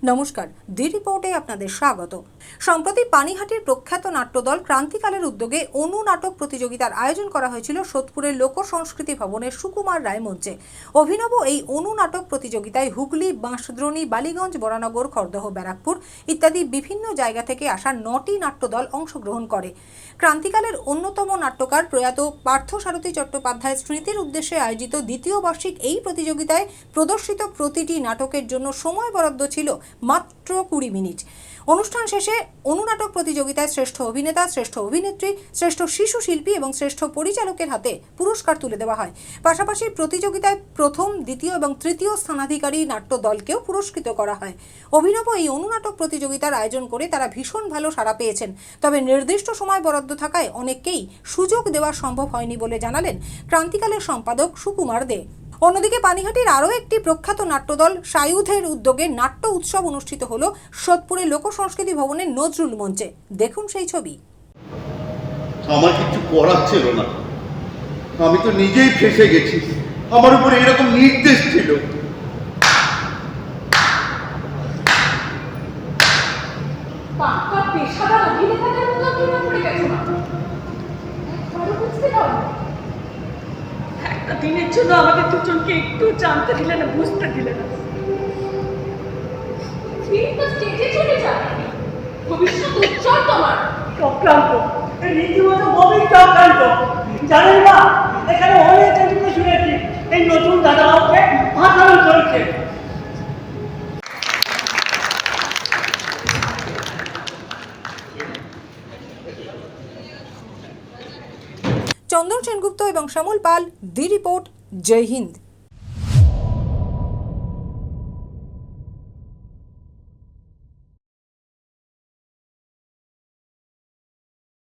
নমস্কার, দি রিপোর্টে আপনাদের স্বাগত। সম্প্রতি পানিহাটির প্রখ্যাত নাট্যদল ক্রান্তিকালের উদ্যোগে অনু নাটক প্রতিযোগিতার আয়োজন করা হয়েছিল সোদপুরের লোক সংস্কৃতি ভবনের সুকুমার রায় মঞ্চে। অভিনব এই অনু নাটক প্রতিযোগিতায় হুগলি, বাঁশদ্রোণী, বালিগঞ্জ, বরানগর, খড়দহ, ব্যারাকপুর ইত্যাদি বিভিন্ন জায়গা থেকে আসা 9টি নাট্যদল অংশগ্রহণ করে। ক্রান্তিকালের অন্যতম নাট্যকার প্রয়াত পার্থসারথী চট্টোপাধ্যায়ের স্মৃতির উদ্দেশ্যে আয়োজিত দ্বিতীয় বার্ষিক এই প্রতিযোগিতায় প্রদর্শিত প্রতিটি নাটকের জন্য সময় বরাদ্দ ছিল মাত্র 20 মিনিট। অনুষ্ঠান শেষে অনুনাটক প্রতিযোগিতায় শ্রেষ্ঠ অভিনেতা, শ্রেষ্ঠ অভিনেত্রী, শ্রেষ্ঠ শিশু শিল্পী এবং শ্রেষ্ঠ পরিচালকের হাতে পুরস্কার তুলে দেওয়া হয়। পাশাপাশি প্রতিযোগিতায় প্রথম, দ্বিতীয় এবং তৃতীয় স্থানাধিকারী নাট্য দলকেও পুরস্কৃত করা হয়। অভিনব এই অনুনাটক প্রতিযোগিতার আয়োজন করে তারা ভীষণ ভালো সাড়া পেয়েছেন। তবে নির্দিষ্ট সময় বরাদ্দ থাকায় অনেককেই সুযোগ দেওয়া সম্ভব হয়নি বলে জানালেন ক্রান্তিকালের সম্পাদক সুকুমার দে। অন্যদিকে পানিহাটির আরও একটি প্রখ্যাত নাট্যদল সায়ুধের উদ্যোগে নাট্য উৎসব অনুষ্ঠিত হলো সোদপুরের লোক সংস্কৃতি ভবনের নজরুল মঞ্চে। দেখুন সেই ছবি। আমার কিছু করার ছিল না, আমি তো নিজেই ফেঁসে গেছি। আমার উপরে এরকম নির্দেশ ছিল। পেশাদার অভিনেতাদের মতো কিভাবে পড়ে গেছো না? বুঝতে পারো একটা দিনের জন্য আমাদের দুজনকে একটু জানতে দিলে না, বুঝতে দিলে না। স্টেজে চলে যাবে, ভবিষ্যৎ উজ্জ্বল তোমার। চক্রান্ত, রীতিমতো গভীর চক্রান্ত। জানেন না, এখানে অনেক জনকে শুনেছি এই নতুন দাদাবাবুকে ভাষণ করেছে। চন্দন সেনগুপ্ত এবং শ্যামল পাল, দি রিপোর্ট। জয় হিন্দ।